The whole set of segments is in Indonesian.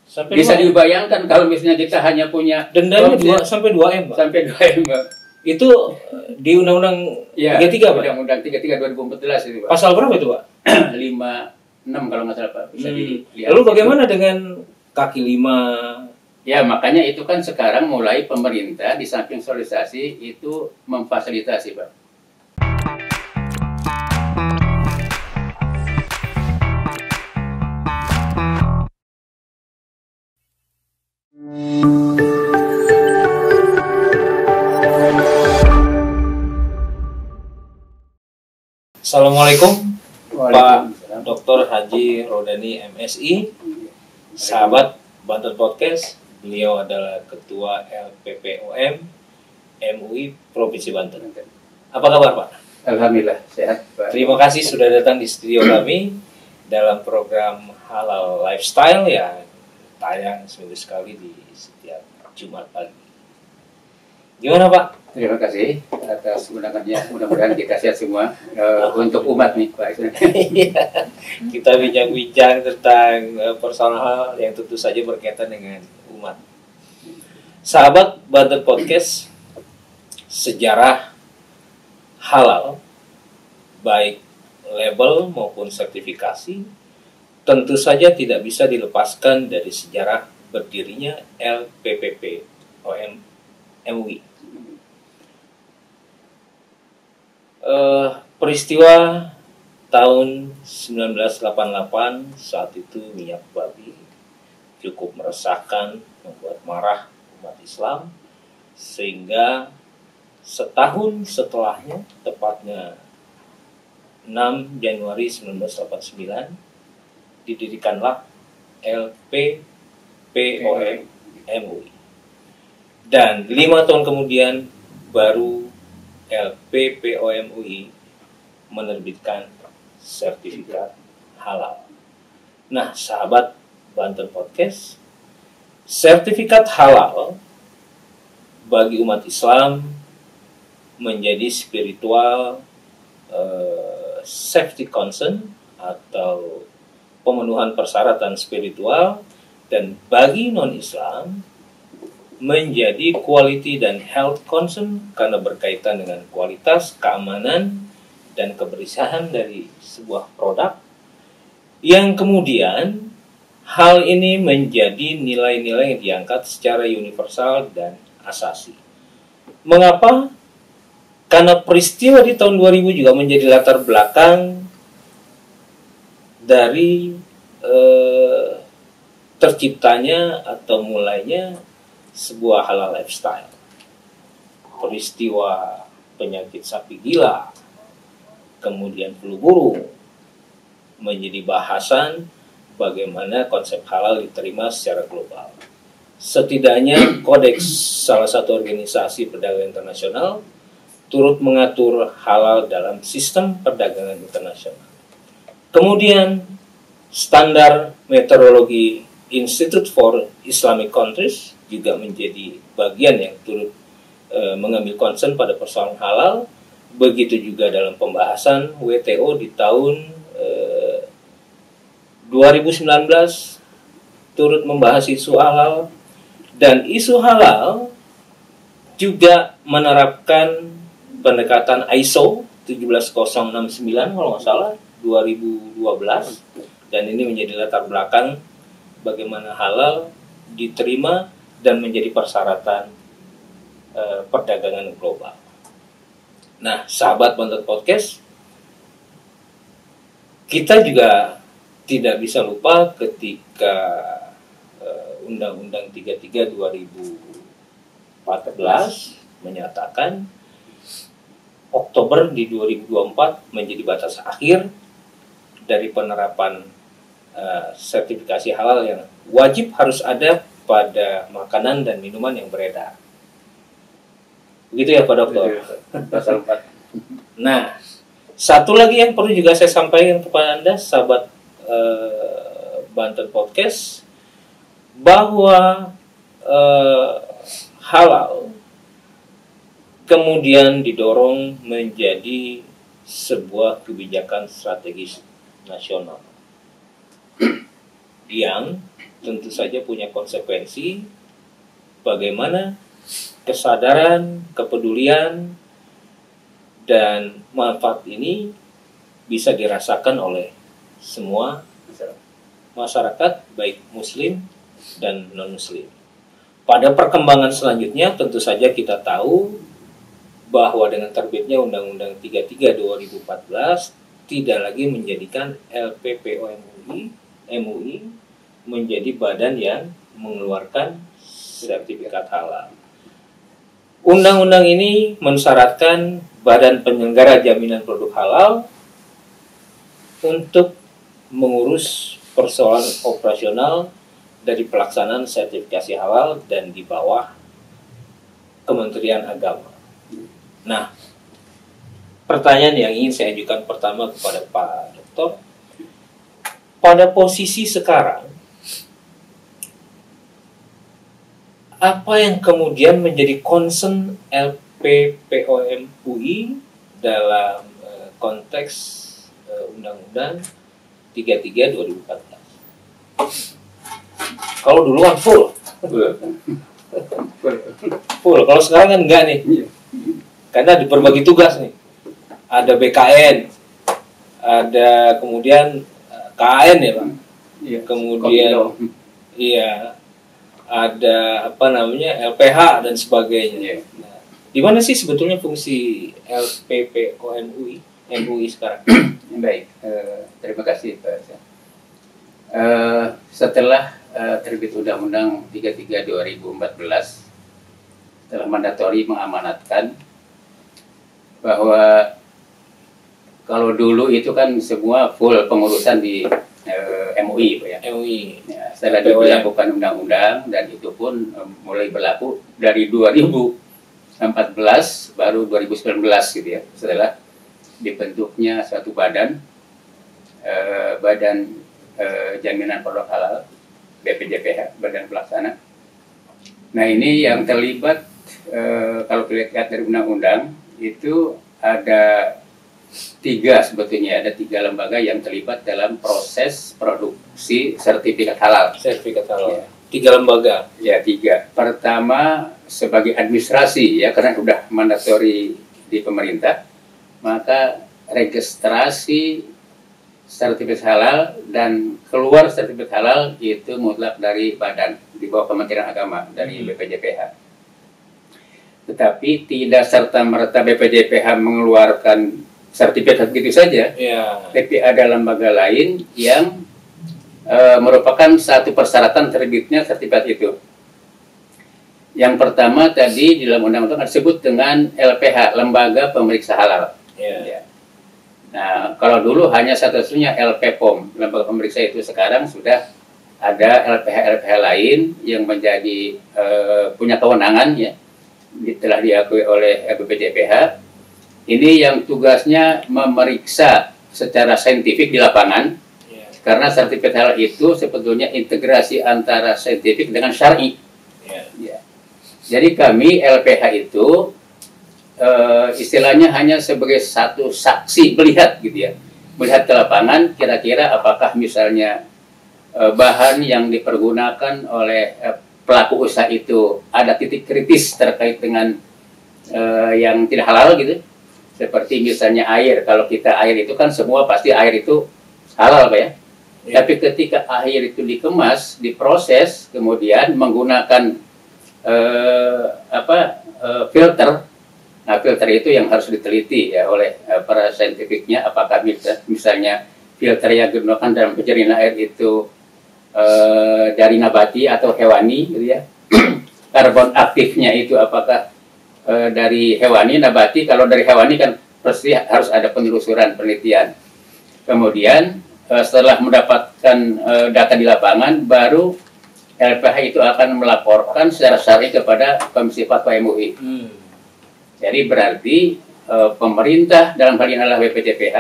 Bisa dibayangkan kalau misalnya kita hanya punya dendanya 2 M, Pak. Sampai 2 M, Pak. Itu di Undang-Undang 33, Pak. Undang-Undang 33 2014 itu, Pak. Pasal berapa itu, Pak? 56 kalau nggak salah, Pak. Bisa dilihat. Lalu bagaimana dengan kaki 5? Ya, makanya itu kan sekarang mulai pemerintah di samping sosialisasi itu memfasilitasi, Pak. Assalamualaikum, Pak Dr. Haji Rodani MSI, sahabat Banten Podcast. Beliau adalah Ketua LPPOM MUI Provinsi Banten. Apa kabar, Pak? Alhamdulillah, sehat, Pak. Terima kasih sudah datang di studio kami dalam program Halal Lifestyle yang tayang seminggu sekali di setiap Jumat pagi. Gimana, Pak? Terima kasih atas undangannya. Mudah-mudahan kita sehat semua untuk umat nih, Pak. Kita bincang-bincang tentang persoalan hal yang tentu saja berkaitan dengan umat. Sahabat Banten Podcast, sejarah halal, baik label maupun sertifikasi, tentu saja tidak bisa dilepaskan dari sejarah berdirinya LPPOM MUI. Peristiwa tahun 1988 saat itu minyak babi cukup meresahkan, membuat marah umat Islam, sehingga setahun setelahnya, tepatnya 6 Januari 1989, didirikanlah LPPOM MUI. Dan 5 tahun kemudian baru LPPOM MUI menerbitkan sertifikat halal. Nah, sahabat Banten Podcast, sertifikat halal bagi umat Islam menjadi spiritual safety concern atau pemenuhan persyaratan spiritual, dan bagi non-Islam menjadi quality dan health concern karena berkaitan dengan kualitas, keamanan, dan kebersihan dari sebuah produk, yang kemudian hal ini menjadi nilai-nilai yang diangkat secara universal dan asasi. Mengapa? Karena peristiwa di tahun 2000 juga menjadi latar belakang dari terciptanya atau mulainya sebuah halal lifestyle. Peristiwa penyakit sapi gila, kemudian flu burung, menjadi bahasan bagaimana konsep halal diterima secara global. Setidaknya kodeks salah satu organisasi perdagangan internasional turut mengatur halal dalam sistem perdagangan internasional. Kemudian standar meteorologi Institute for Islamic Countries juga menjadi bagian yang turut mengambil concern pada persoalan halal. Begitu juga dalam pembahasan WTO di tahun 2019 turut membahas isu halal, dan isu halal juga menerapkan pendekatan ISO 17069 kalau nggak salah 2012, dan ini menjadi latar belakang bagaimana halal diterima dan menjadi persyaratan perdagangan global. Nah, sahabat Banten Podcast, kita juga tidak bisa lupa ketika Undang-Undang 33 2014 menyatakan Oktober di 2024 menjadi batas akhir dari penerapan sertifikasi halal yang wajib harus ada pada makanan dan minuman yang beredar. Begitu ya, Pak Dokter? Pasal 4. Nah, satu lagi yang perlu juga saya sampaikan kepada Anda, sahabat Banten Podcast, bahwa halal kemudian didorong menjadi sebuah kebijakan strategis nasional. yang tentu saja punya konsekuensi bagaimana kesadaran, kepedulian, dan manfaat ini bisa dirasakan oleh semua masyarakat, baik muslim dan non-muslim. Pada perkembangan selanjutnya tentu saja kita tahu bahwa dengan terbitnya Undang-Undang 33 2014 tidak lagi menjadikan MUI menjadi badan yang mengeluarkan sertifikat halal. Undang-undang ini mensyaratkan Badan Penyelenggara Jaminan Produk Halal untuk mengurus persoalan operasional dari pelaksanaan sertifikasi halal dan di bawah Kementerian Agama. Nah, pertanyaan yang ingin saya ajukan pertama kepada Pak Dr. Pada posisi sekarang, apa yang kemudian menjadi concern LPPOM UI dalam konteks Undang-Undang 33 2014? Kalau dulu kan full. Kalau sekarang kan enggak nih. Karena diperbagi tugas nih. Ada BKN, ada kemudian KN ya Pak. Iya, kemudian iya, ada apa namanya LPH dan sebagainya. Iya. Nah, di mana sih sebetulnya fungsi LPPOM MUI sekarang? Baik, terima kasih Pak. Setelah terbit Undang-Undang 33 2014, setelah mandatori mengamanatkan bahwa kalau dulu itu kan semua full pengurusan di MUI, Pak ya. MUI. Ya, setelah dilakukan undang-undang dan itu pun mulai berlaku dari 2014 baru 2019 gitu ya. Setelah dibentuknya suatu badan Jaminan Produk Halal BPJPH, Badan Pelaksana. Nah ini yang terlibat kalau dilihat dari undang-undang itu ada sebetulnya ada tiga lembaga yang terlibat dalam proses produksi sertifikat halal. Sertifikat halal. Ya. 3 lembaga. Ya 3. Pertama sebagai administrasi ya karena sudah mandatori di pemerintah, maka registrasi sertifikat halal dan keluar sertifikat halal itu mutlak dari badan di bawah Kementerian Agama dari BPJPH. Tetapi tidak serta-merta BPJPH mengeluarkan sertifikat begitu saja. Ya. Tapi ada lembaga lain yang merupakan satu persyaratan terbitnya sertifikat itu. Yang pertama tadi di dalam undang-undang disebut dengan LPH, Lembaga Pemeriksa Halal. Ya. Nah, kalau dulu hanya satu-satunya LPPOM, lembaga pemeriksa itu, sekarang sudah ada LPH lain yang menjadi punya kewenangan ya, telah diakui oleh BPJPH. Ini yang tugasnya memeriksa secara saintifik di lapangan, karena sertifikat halal itu sebetulnya integrasi antara saintifik dengan syar'i. Ya. Jadi kami LPH itu istilahnya hanya sebagai satu saksi melihat gitu ya, melihat ke lapangan kira-kira apakah misalnya bahan yang dipergunakan oleh pelaku usaha itu ada titik kritis terkait dengan yang tidak halal gitu, seperti misalnya air. Kalau kita air itu kan semua pasti air itu halal Pak ya. Tapi ketika air itu dikemas, diproses, kemudian menggunakan filter. Nah, filter itu yang harus diteliti ya oleh para saintifiknya, apakah misalnya filter yang digunakan dalam penjernihan air itu dari nabati atau hewani gitu ya. Karbon aktifnya itu apakah dari hewani, nabati. Kalau dari hewani kan pasti harus ada penelusuran, penelitian. Kemudian setelah mendapatkan data di lapangan, baru LPH itu akan melaporkan secara syar'i kepada Komisi Fatwa MUI. Jadi berarti pemerintah dalam hal ini adalah BPJPH,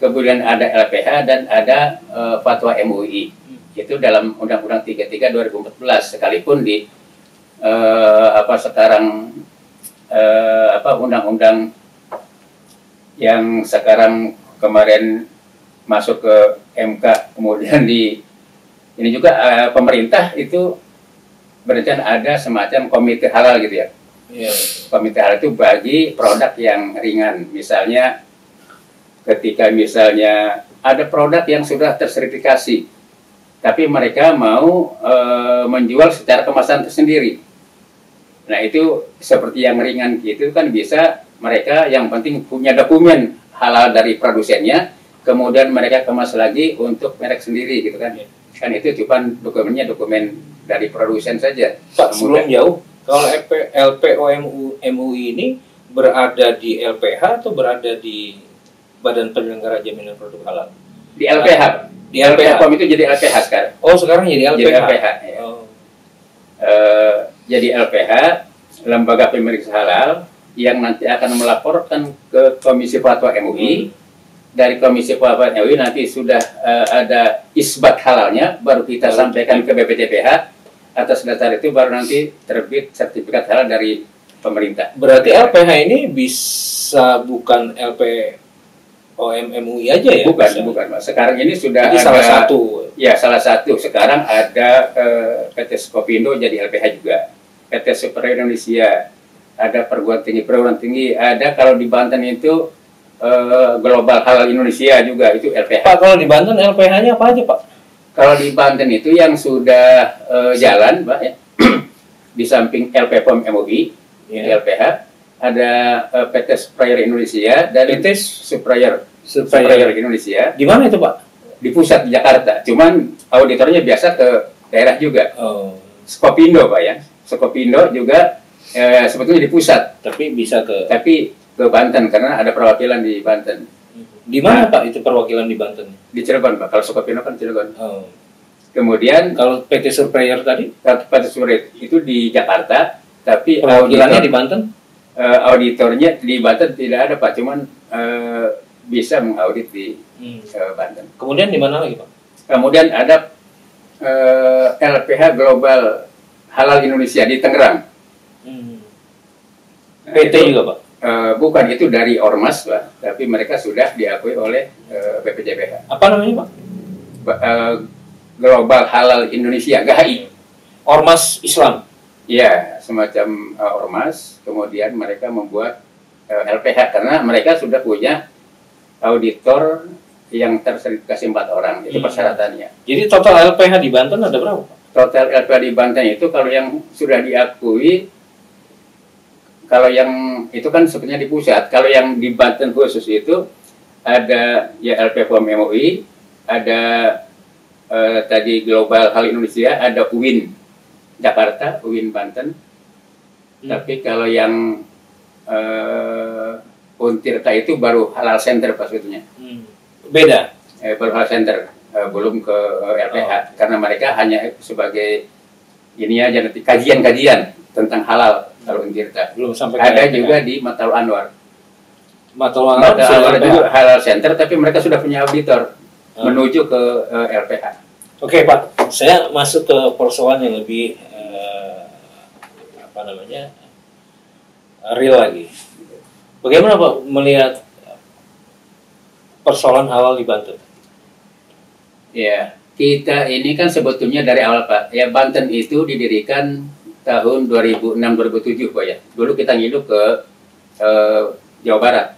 kemudian ada LPH dan ada Fatwa MUI. Itu dalam Undang-Undang 33 2014, sekalipun di undang-undang yang sekarang kemarin masuk ke MK kemudian Ini juga pemerintah itu berencana ada semacam komite halal gitu ya. Iya. Komite halal itu bagi produk yang ringan. Misalnya ketika misalnya ada produk yang sudah tersertifikasi, tapi mereka mau menjual secara kemasan tersendiri. Nah itu seperti yang ringan gitu kan bisa mereka yang penting punya dokumen halal dari produsennya, kemudian mereka kemas lagi untuk merek sendiri gitu kan. Kan itu cuma dokumennya dokumen dari produsen saja. Pak, sebelum jauh, kalau LPO MUI ini berada di LPH atau berada di Badan Penyelenggara Jaminan Produk Halal? Di LPH. Di LPH. LPH itu jadi LPH sekarang. Oh, sekarang jadi LPH. Jadi LPH. Ya. Oh. Jadi LPH, Lembaga Pemeriksa Halal, yang nanti akan melaporkan ke Komisi Fatwa MUI. Dari Komisi Fatwa MUI nanti sudah ada isbat halalnya, baru kita sampaikan ke BPJPH. Atas dasar itu baru nanti terbit sertifikat halal dari pemerintah. Berarti LPH ini bisa bukan MUI aja ya? Bukan, bukan, Mas. Sekarang ini sudah jadi ada salah satu. Ya, salah satu. Sekarang ada PT Skopindo jadi LPH juga. PT Superior Indonesia, ada perguruan tinggi, ada kalau di Banten itu Global Halal Indonesia juga itu LPH. Pak, kalau di Banten LPH-nya apa aja, Pak? Kalau di Banten itu yang sudah jalan, Pak, ya, di samping LPPOM MUI, Ya. LPH, ada PT Superior Indonesia dan PT Superior Indonesia. Di mana itu, Pak? Di pusat di Jakarta. Cuman auditornya biasa ke daerah juga. Oh. Skopindo, Pak, ya. Skopindo juga sebetulnya di pusat, Tapi bisa ke... tapi ke Banten karena ada perwakilan di Banten. Di mana, Pak, itu perwakilan di Banten? Di Cirebon, Pak. Kalau Skopindo kan Cirebon. Oh. Kemudian Kalau PT Surveyor tadi? PT Surveyor itu di Jakarta, tapi Perwakilannya di Banten? auditornya di Banten tidak ada, Pak. Cuman bisa mengaudit di Banten. Kemudian di mana lagi, Pak? Kemudian ada LPH Global Halal Indonesia di Tangerang. PT juga, Pak? Bukan, itu dari Ormas, Pak. Tapi mereka sudah diakui oleh BPJPH. Apa namanya, Pak? Global Halal Indonesia, GHI. Ormas Islam? Ya, semacam Ormas. Kemudian mereka membuat LPH karena mereka sudah punya auditor yang tersertifikasi 4 orang. Itu persyaratannya. Jadi total LPH di Banten ada berapa, Pak? Total LPH di Banten itu kalau yang sudah diakui, kalau yang itu kan sebenarnya di pusat. Kalau yang di Banten khusus itu ada ya LPPOM MUI, ada tadi Global Halal Indonesia, ada UIN Jakarta, UIN Banten. Tapi kalau yang Untirta itu baru Halal Center Pak sebetulnya. Beda? Baru Halal Center, belum ke LPH. Karena mereka hanya sebagai ini aja nanti kajian-kajian tentang halal kalau Untirta. Belum sampai ada juga di Matalul Anwar. Matalul Anwar itu Halal Center, tapi mereka sudah punya auditor menuju ke LPH. Oke, Pak, saya masuk ke persoalan yang lebih real lagi. Bagaimana, Pak, melihat persoalan halal di Banten? Ya, kita ini kan sebetulnya dari awal, Pak. Ya, Banten itu didirikan tahun 2006-2007, Pak, ya. Dulu kita ngidup ke Jawa Barat.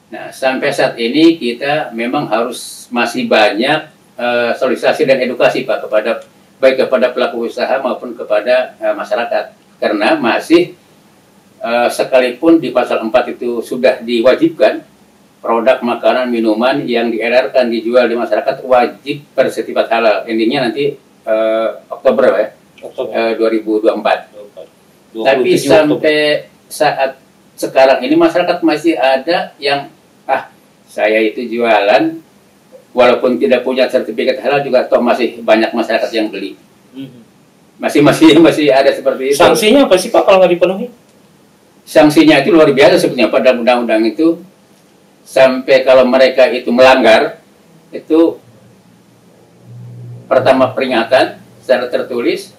Nah, sampai saat ini kita memang harus masih banyak sosialisasi dan edukasi, Pak, baik kepada pelaku usaha maupun kepada masyarakat. Karena masih sekalipun di pasal 4 itu sudah diwajibkan, produk makanan, minuman yang diedarkan, dijual di masyarakat wajib bersertifikat halal. Endingnya nanti Oktober, Pak, ya. Oktober 2024. Tapi sampai saat sekarang ini masyarakat masih ada yang saya itu jualan walaupun tidak punya sertifikat halal juga toh masih banyak masyarakat yang beli. Masih ada seperti itu. Sanksinya apa sih, Pak, kalau nggak dipenuhi? Sanksinya itu luar biasa sebetulnya pada undang-undang itu. Sampai kalau mereka itu melanggar, itu pertama peringatan secara tertulis,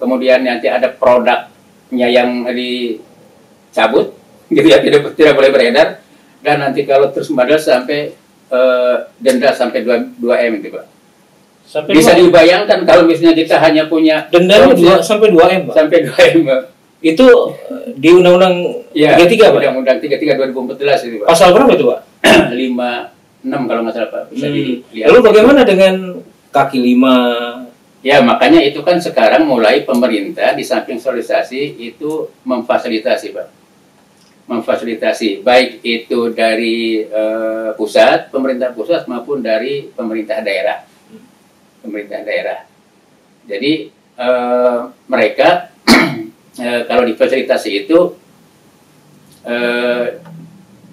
kemudian nanti ada produknya yang dicabut, gitu ya, tidak boleh beredar, dan nanti kalau terus membandel sampai denda sampai 2 M itu, Pak. Bisa dibayangkan kalau misalnya kita hanya punya dendanya sampai 2 M, Pak. Sampai 2 M, Pak. Itu di Undang-Undang 33, Pak. Undang-Undang 33 2014 itu, Pak. Pasal berapa itu, Pak? 56 kalau nggak salah, Pak. Bisa dilihat. Lalu bagaimana dengan kaki 5? Ya, makanya itu kan sekarang mulai pemerintah di samping sosialisasi itu memfasilitasi, Pak. Memfasilitasi baik itu dari pusat, pemerintah pusat maupun dari pemerintah daerah. Pemerintah daerah. Jadi mereka kalau difasilitasi itu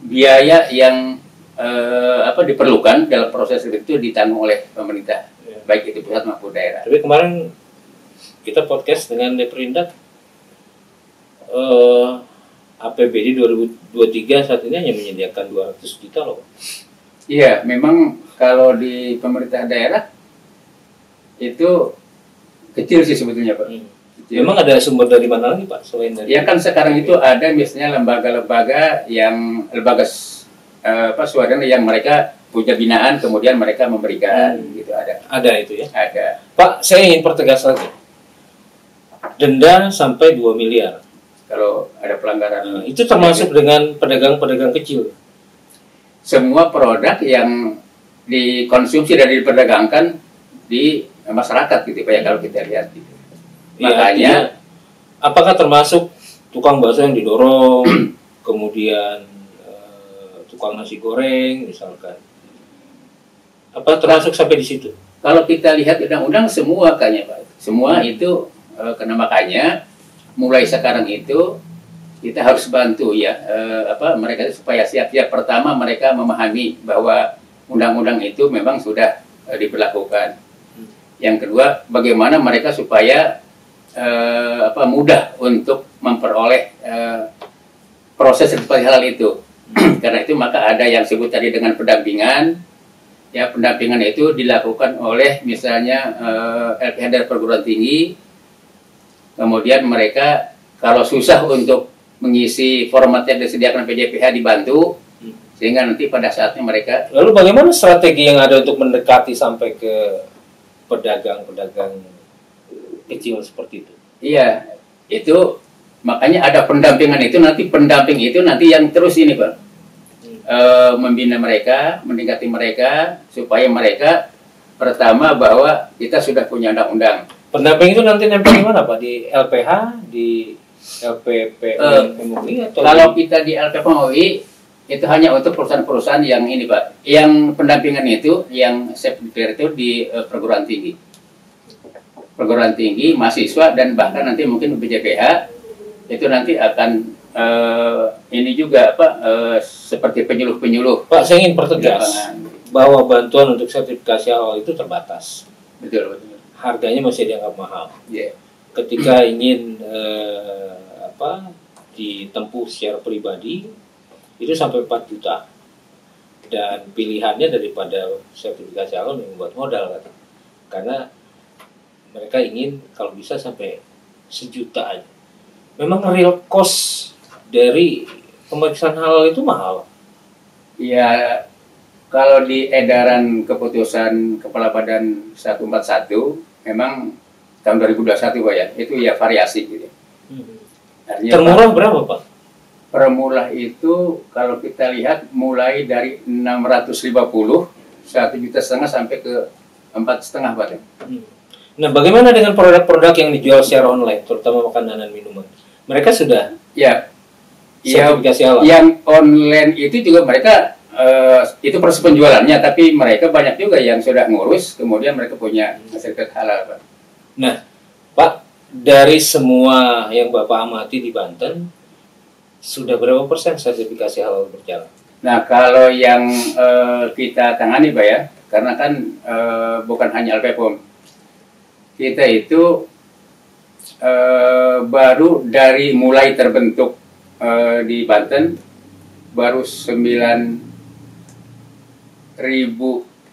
biaya yang diperlukan dalam proses itu ditanggung oleh pemerintah, baik itu pusat maupun daerah. Tapi kemarin kita podcast dengan Deperindak, APBD 2023 saat ini hanya menyediakan 200 juta loh. Iya, memang kalau di pemerintah daerah itu kecil sih sebetulnya, Pak. Kecil. Memang ada sumber dari mana lagi, Pak, selain dari? Ya kan sekarang itu ada misalnya lembaga-lembaga yang swadana yang mereka punya binaan kemudian mereka memberikan gitu, ada. Ada itu ya? Ada. Pak, saya ingin pertegas lagi. Denda sampai 2 miliar. Kalau ada pelanggaran. Itu termasuk dengan pedagang-pedagang kecil. Semua produk yang dikonsumsi dan diperdagangkan di masyarakat gitu, Pak, ya, kalau kita lihat gitu. Makanya apakah termasuk tukang bakso yang didorong, kemudian tukang nasi goreng misalkan? Apa termasuk sampai di situ? Kalau kita lihat undang-undang semua kayaknya, Pak. Semua itu karena makanya mulai sekarang itu kita harus bantu ya mereka supaya siap-siap. Pertama mereka memahami bahwa undang-undang itu memang sudah diberlakukan. Yang kedua, bagaimana mereka supaya mudah untuk memperoleh proses sertifikasi halal itu. Karena itu maka ada yang disebut tadi dengan pendampingan. Ya, pendampingan itu dilakukan oleh misalnya LPH dari perguruan tinggi. Kemudian mereka kalau susah untuk mengisi format yang disediakan PJPH dibantu, sehingga nanti pada saatnya mereka. Lalu bagaimana strategi yang ada untuk mendekati sampai ke pedagang-pedagang kecil seperti itu? Iya, itu makanya ada pendampingan itu nanti yang terus ini, Pak, membina mereka, mendekati mereka supaya mereka pertama bahwa kita sudah punya undang-undang. Pendamping itu nanti nempel di mana, Pak? Di LPH, di LPP MUI atau? Kalau kita di LPP MUI itu hanya untuk perusahaan-perusahaan yang ini, Pak. Yang pendampingan itu, yang saya pikir itu di perguruan tinggi. Perguruan tinggi, mahasiswa, dan bahkan nanti mungkin BPJPH itu nanti akan ini juga seperti penyuluh-penyuluh. Pak, saya ingin pertegas bahwa bantuan untuk sertifikasi halal itu terbatas. Betul. Harganya masih dianggap mahal. Yeah. Ketika ingin ditempuh secara pribadi itu sampai 4 juta. Dan pilihannya daripada sertifikasi halal membuat modal, karena mereka ingin kalau bisa sampai 1 juta aja. Memang real cost dari pemeriksaan halal itu mahal. Ya, kalau di edaran keputusan Kepala Badan 141 memang tahun 2021, Pak, ya, itu ya variasi gitu. Artinya, termurah berapa, Pak? Permurah itu kalau kita lihat mulai dari 650, 1,5 juta sampai ke 4,5, Pak. Nah, bagaimana dengan produk-produk yang dijual secara online, terutama makanan dan minuman? Mereka sudah sertifikasi halal. Yang online itu juga mereka itu proses penjualannya, tapi mereka banyak juga yang sudah ngurus, kemudian mereka punya sertifikat halal, Pak. Nah, Pak, dari semua yang Bapak amati di Banten, sudah berapa persen sertifikasi halal berjalan? Nah, kalau yang kita tangani, Pak, ya, karena kan bukan hanya LPPOM, kita itu baru dari mulai terbentuk di Banten baru 9.500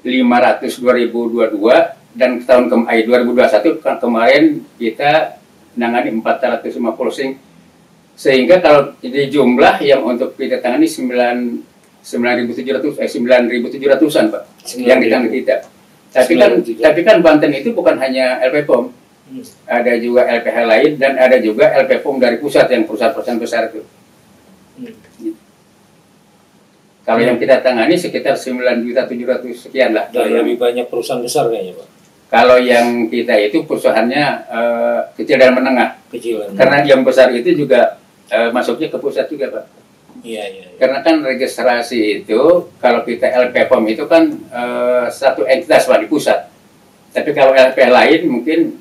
2022, dan tahun 2021 kemarin kita menangani 450, sehingga kalau di jumlah yang untuk kita tangani 9.700-an, Pak, yang ditangani kita. Tapi kan Banten itu bukan hanya LP POM, ada juga LPH lain dan ada juga LP POM dari pusat yang perusahaan-perusahaan besar itu. Kalau yang kita tangani sekitar 9.700.000 sekian lah. Dan lebih banyak perusahaan besar kayaknya, Pak. Kalau yang kita itu perusahaannya kecil dan menengah. Kecil. Karena yang besar itu juga masuknya ke pusat juga, Pak. Iya. Karena kan registrasi itu kalau kita LP POM itu kan satu entitas, Pak, di pusat. Tapi kalau LP lain mungkin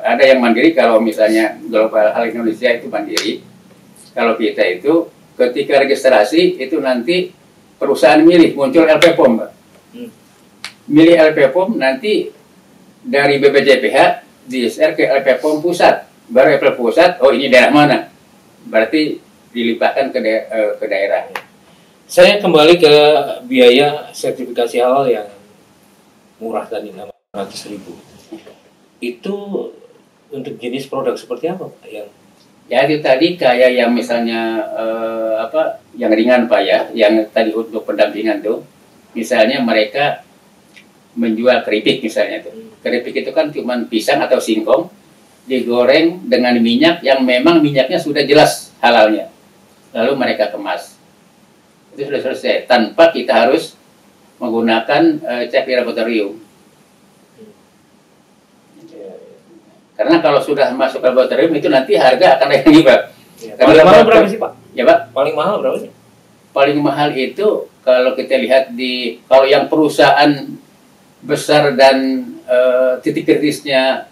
ada yang mandiri. Kalau misalnya Global Hal Indonesia itu mandiri. Kalau kita itu ketika registrasi itu nanti perusahaan milih, muncul LP POM, Pak. Milih LP POM, nanti dari BPJPH di-share ke LP POM pusat. Baru LP pusat, oh ini daerah mana? Berarti dilimpahkan ke daerah. Saya kembali ke biaya sertifikasi halal yang murah tadi, 600.000. Itu untuk jenis produk seperti apa, Pak? Ya itu tadi kayak yang misalnya yang ringan, Pak, ya, yang tadi untuk pendampingan tuh, misalnya mereka menjual keripik misalnya tuh. Keripik itu kan cuma pisang atau singkong digoreng dengan minyak yang memang minyaknya sudah jelas halalnya. Lalu mereka kemas. Itu sudah selesai tanpa kita harus menggunakan cek di laboratorium. Karena kalau sudah masuk laboratorium itu nanti harga akan naik lagi, Pak. Ya, paling mahal berapa sih, Pak? Ya, Pak. Paling mahal berapa sih? Paling mahal itu kalau kita lihat kalau yang perusahaan besar dan titik kritisnya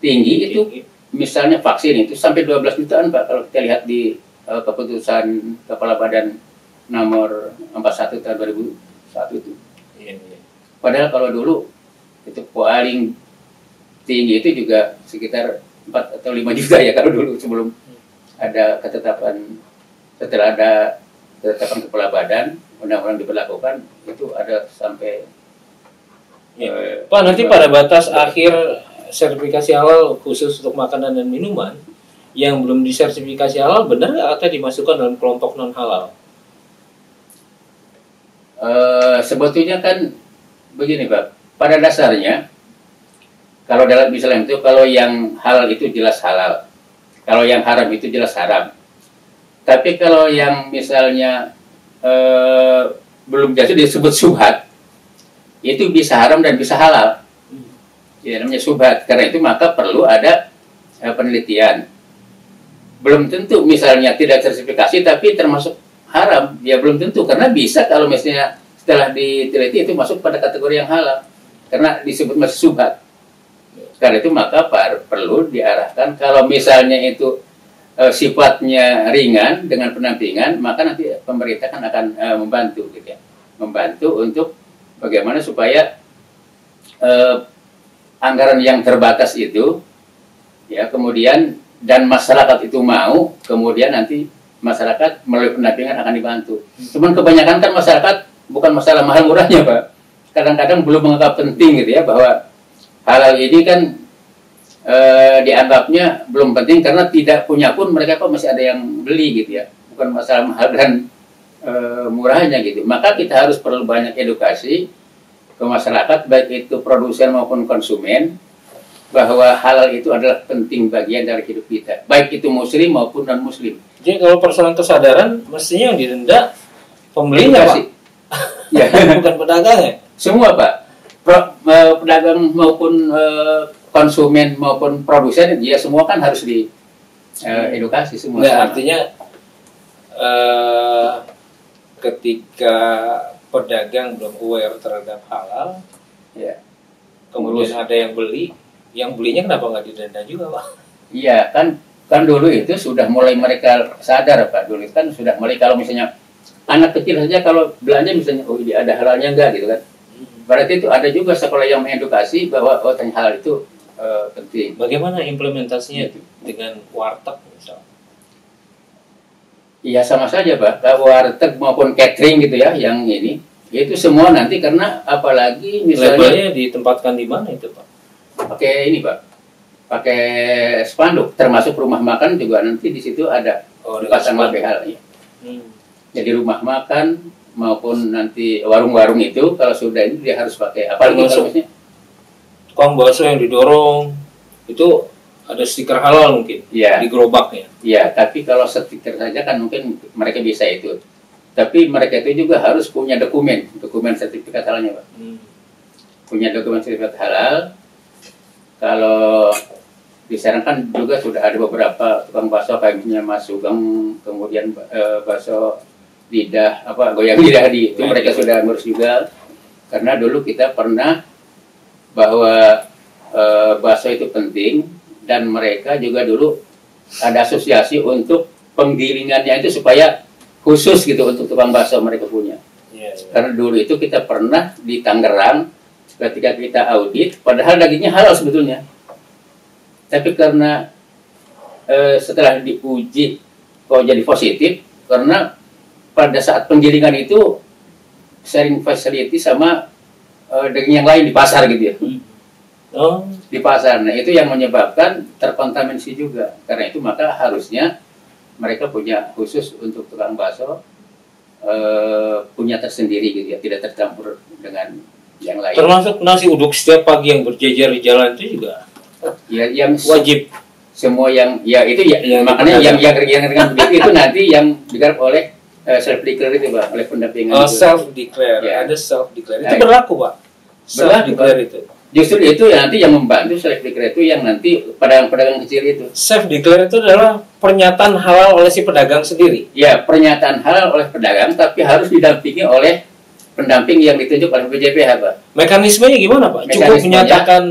tinggi itu, misalnya vaksin itu sampai 12 jutaan, Pak. Kalau kita lihat di keputusan Kepala Badan nomor 41 tahun 2001 itu. Iya. Padahal kalau dulu itu paling tinggi itu juga sekitar 4 atau 5 juta ya kalau dulu sebelum ada ketetapan, setelah ada ketetapan Kepala Badan, undang-undang diberlakukan, itu ada sampai Pak, nanti pada batas akhir sertifikasi halal khusus untuk makanan dan minuman yang belum disertifikasi halal, benar nggak atau dimasukkan dalam kelompok non halal? Sebetulnya kan begini, Pak, pada dasarnya kalau dalam Islam itu, kalau yang halal itu jelas halal, kalau yang haram itu jelas haram. Tapi kalau yang misalnya belum jatuh disebut syubhat, itu bisa haram dan bisa halal. Ya, namanya syubhat. Karena itu maka perlu ada penelitian. Belum tentu misalnya tidak sertifikasi tapi termasuk haram, ya belum tentu, karena bisa kalau misalnya setelah diteliti itu masuk pada kategori yang halal karena disebut masih syubhat. Karena itu maka perlu diarahkan kalau misalnya itu sifatnya ringan dengan pendampingan, maka nanti pemerintah kan akan membantu gitu ya, membantu untuk bagaimana supaya anggaran yang terbatas itu ya kemudian dan masyarakat itu mau, kemudian nanti masyarakat melalui pendampingan akan dibantu. Cuman kebanyakan kan masyarakat bukan masalah mahal murahnya, Pak. Kadang-kadang belum menganggap penting gitu ya, bahwa halal ini kan dianggapnya belum penting karena tidak punya pun mereka kok masih ada yang beli gitu ya. Bukan masalah mahal dan murahnya gitu. Maka kita harus perlu banyak edukasi ke masyarakat, baik itu produsen maupun konsumen, bahwa halal itu adalah penting bagian dari hidup kita, baik itu muslim maupun non muslim. Jadi kalau persoalan kesadaran mestinya yang didenda pembelinya, Pak. Ya. Bukan pedagangnya. Semua, Pak. Pedagang maupun konsumen maupun produsen, ya semua kan harus di edukasi semua. Nggak, artinya ketika pedagang belum aware terhadap halal, ya, kemudian ada yang beli, yang belinya kenapa nggak didenda juga, Pak? Iya, kan dulu itu sudah mulai mereka sadar, Pak. Dulu kan sudah mulai, kalau misalnya anak kecil saja kalau belanja misalnya, oh ini ada halalnya enggak gitu kan. Berarti itu ada juga sekolah yang mengedukasi bahwa oh halal itu penting. Bagaimana implementasinya dengan warteg misalnya? Iya sama saja, Pak. Warteg maupun catering gitu ya, yang ini itu semua nanti, karena apalagi misalnya labelnya ditempatkan di mana itu, Pak? Pakai ini, Pak, pakai spanduk, termasuk rumah makan juga nanti di situ ada dipasang label halal ya. Jadi rumah makan maupun nanti warung-warung itu kalau sudah ini dia harus pakai apalagi Termasuk kalau misalnya tukang bakso yang didorong itu ada stiker halal mungkin ya, di gerobaknya. ya, tapi kalau stiker saja kan mungkin mereka bisa itu. Tapi mereka itu juga harus punya dokumen sertifikat halalnya, Pak. Punya dokumen sertifikat halal. Kalau disarankan juga sudah ada beberapa tukang bakso kayak misalnya Mas Sugeng, kemudian bakso lidah apa goyang lidah di itu mereka sudah ngurus juga. Karena dulu kita pernah bahwa bakso itu penting dan mereka juga dulu ada asosiasi untuk penggilingannya itu supaya khusus gitu untuk tukang bakso mereka punya. Ya. Karena dulu itu kita pernah di Tangerang ketika kita audit, padahal dagingnya halal sebetulnya. Tapi karena setelah diuji kok jadi positif, karena pada saat penggilingan itu sharing facility sama daging yang lain di pasar gitu ya. Oh. Di pasar. Nah, itu yang menyebabkan terkontaminasi juga. Karena itu maka harusnya mereka punya khusus untuk tukang bakso punya tersendiri gitu ya, tidak tercampur dengan yang lain. Termasuk nasi uduk setiap pagi yang berjejer di jalan itu juga Ya, yang wajib. semua yang ya itu ya, Yang makanya dipegang. yang dengan begitu itu nanti yang digarap oleh self declare itu, Pak, oleh pendampingan Oh, itu. self declare. Ya. Ada self declare. Nah, Itu berlaku, Pak. Self berlaku, declare itu. Justru itu ya nanti yang membantu self declare itu yang nanti pedagang-pedagang kecil itu. Self declare itu adalah pernyataan halal oleh si pedagang sendiri. Ya, pernyataan halal oleh pedagang tapi harus didampingi oleh pendamping yang ditunjuk oleh BPJPH, Pak. Mekanismenya gimana, Pak? Cukup Mekanismenya- menyatakan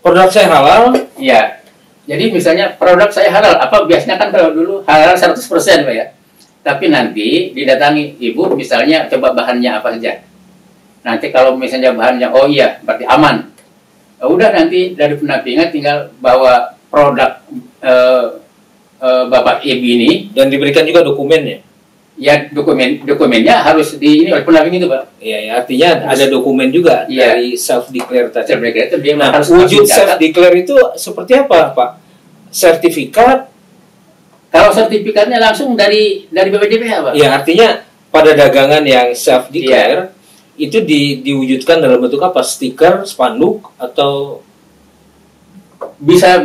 produk saya halal. Iya. Jadi misalnya produk saya halal, apa biasanya kan kalau dulu halal 100%, Pak ya. Tapi nanti didatangi ibu misalnya coba bahannya apa saja. Nanti kalau misalnya bahannya oh iya berarti aman. Udah nanti dari pendampingan tinggal bawa produk Bapak Ibu ini, Dan diberikan juga dokumennya. ya dokumennya harus di ini oleh pendamping itu, Pak. Iya, ya, artinya ada dokumen juga Iya. dari self declare tadi. Self declare itu dia Nah, harus wujud catat. self declare itu seperti apa, Pak? Sertifikat? Kalau sertifikatnya langsung dari BPJPH, Pak. Ya, artinya pada dagangan yang self declare itu diwujudkan dalam bentuk apa? Stiker, spanduk, atau Bisa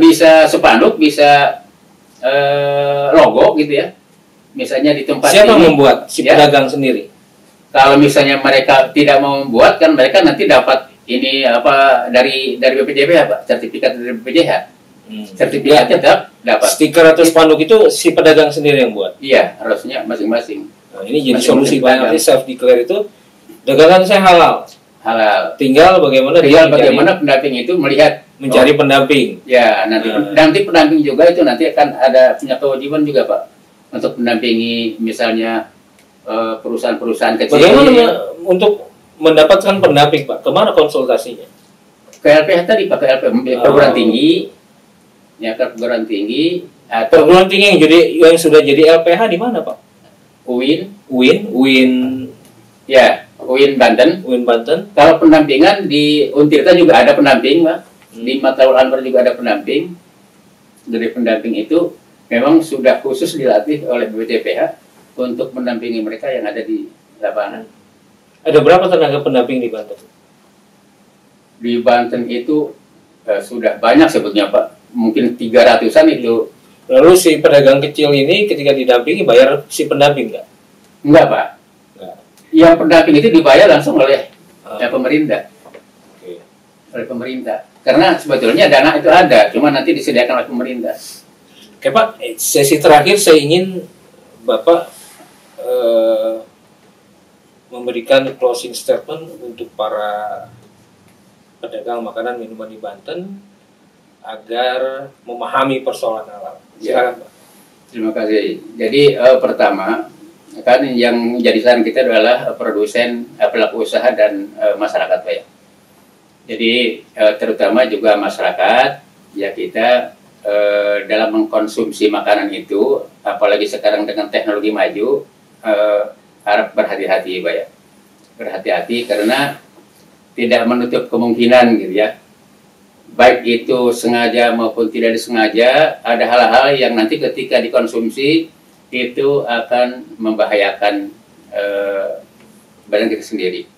spanduk, bisa logo gitu ya. Misalnya di tempat siapa ini, membuat? Si ya. pedagang sendiri. Kalau misalnya mereka tidak mau membuat, kan mereka nanti dapat ini apa dari BPJPH, Pak, sertifikat dari BPJPH. Sertifikatnya tetap dapat. Stiker atau spanduk itu si pedagang sendiri yang buat. Iya, harusnya masing-masing Nah, ini jadi Masing-masing solusi Pak. pedagang. Nanti self declare itu dagangan saya halal. halal. Tinggal bagaimana dia Tinggal bagaimana pendamping itu melihat mencari pendamping. ya nanti pendamping juga itu nanti akan ada punya kewajiban juga, Pak, untuk mendampingi misalnya perusahaan-perusahaan kecil. Bagaimana untuk mendapatkan pendamping, Pak? Kemana konsultasinya? Ke LPH tadi, Pak, ke LPH perguruan tinggi, ya ke perguruan tinggi atau Perguruan tinggi yang sudah jadi LPH di mana, Pak? UIN, ya UIN Banten. UIN Banten. Kalau pendampingan di Untirta juga ada pendamping, Pak. Di Mataul Anwar juga ada pendamping. Dari pendamping itu memang sudah khusus dilatih oleh BPJPH untuk mendampingi mereka yang ada di lapangan. Ada berapa tenaga pendamping di Banten? Di Banten itu sudah banyak sebetulnya, Pak. Mungkin 300-an itu. Lalu si pedagang kecil ini ketika didampingi bayar si pendamping nggak? Enggak, Pak. Nggak. Yang pendamping itu dibayar langsung oleh pemerintah. Oke. Oleh pemerintah. Karena sebetulnya dana itu ada, cuma nanti disediakan oleh pemerintah. Oke, Pak, sesi terakhir saya ingin Bapak memberikan closing statement untuk para pedagang makanan minuman di Banten agar memahami persoalan halal. Silakan, Pak. Terima kasih. Jadi pertama, kan yang menjadi saran kita adalah produsen, pelaku usaha dan masyarakat, Pak ya. Jadi terutama juga masyarakat, ya kita dalam mengkonsumsi makanan itu, apalagi sekarang dengan teknologi maju, harap berhati-hati, Pak ya. Berhati-hati karena tidak menutup kemungkinan gitu ya. Baik itu sengaja maupun tidak disengaja, ada hal-hal yang nanti ketika dikonsumsi itu akan membahayakan badan kita sendiri.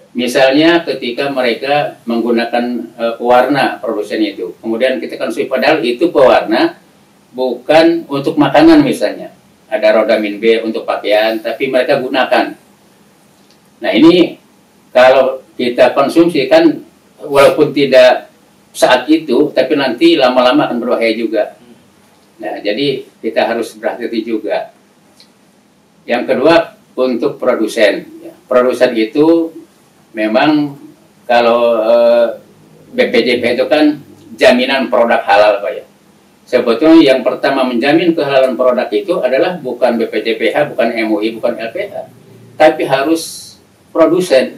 Misalnya ketika mereka menggunakan pewarna produsen itu, kemudian kita konsumsi, padahal itu pewarna bukan untuk makanan misalnya. Ada rodamin B untuk pakaian, tapi mereka gunakan. Nah ini kalau kita konsumsi kan walaupun tidak saat itu, tapi nanti lama-lama akan berbahaya juga. Nah jadi kita harus berhati-hati juga. Yang kedua untuk produsen. Produsen itu memang kalau BPJP itu kan jaminan produk halal Pak ya. Sebetulnya yang pertama menjamin kehalalan produk itu adalah bukan BPJPH, bukan MUI, bukan LPH, tapi harus produsen.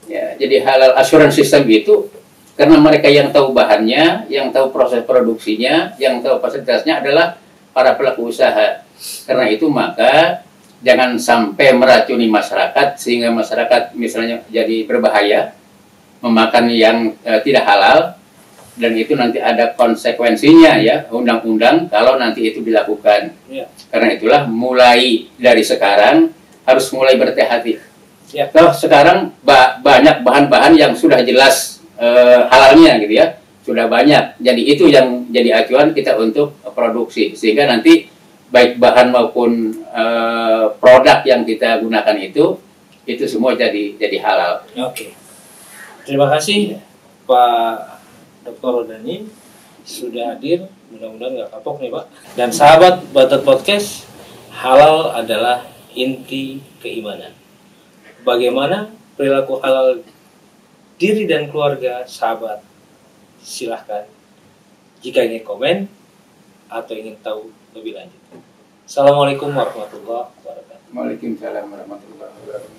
Ya, jadi halal assurance system itu karena mereka yang tahu bahannya, yang tahu proses produksinya, yang tahu fasilitasnya adalah para pelaku usaha. Karena itu maka jangan sampai meracuni masyarakat sehingga masyarakat misalnya jadi berbahaya memakan yang tidak halal, dan itu nanti ada konsekuensinya ya, undang-undang kalau nanti itu dilakukan. Ya. Karena itulah mulai dari sekarang harus mulai berhati-hati. Ya. Kalau sekarang banyak bahan-bahan yang sudah jelas halalnya gitu ya, sudah banyak. Jadi itu yang jadi acuan kita untuk produksi, sehingga nanti baik bahan maupun produk yang kita gunakan itu semua jadi halal. Oke. Terima kasih Pak Dr. Rodani sudah hadir, mudah-mudahan nggak kapok nih Pak. Dan sahabat Batat Podcast, halal adalah inti keimanan. Bagaimana perilaku halal diri dan keluarga sahabat? Silahkan jika ingin komen atau ingin tahu lebih lanjut. Assalamualaikum warahmatullahi wabarakatuh. Waalaikumsalam warahmatullahi wabarakatuh.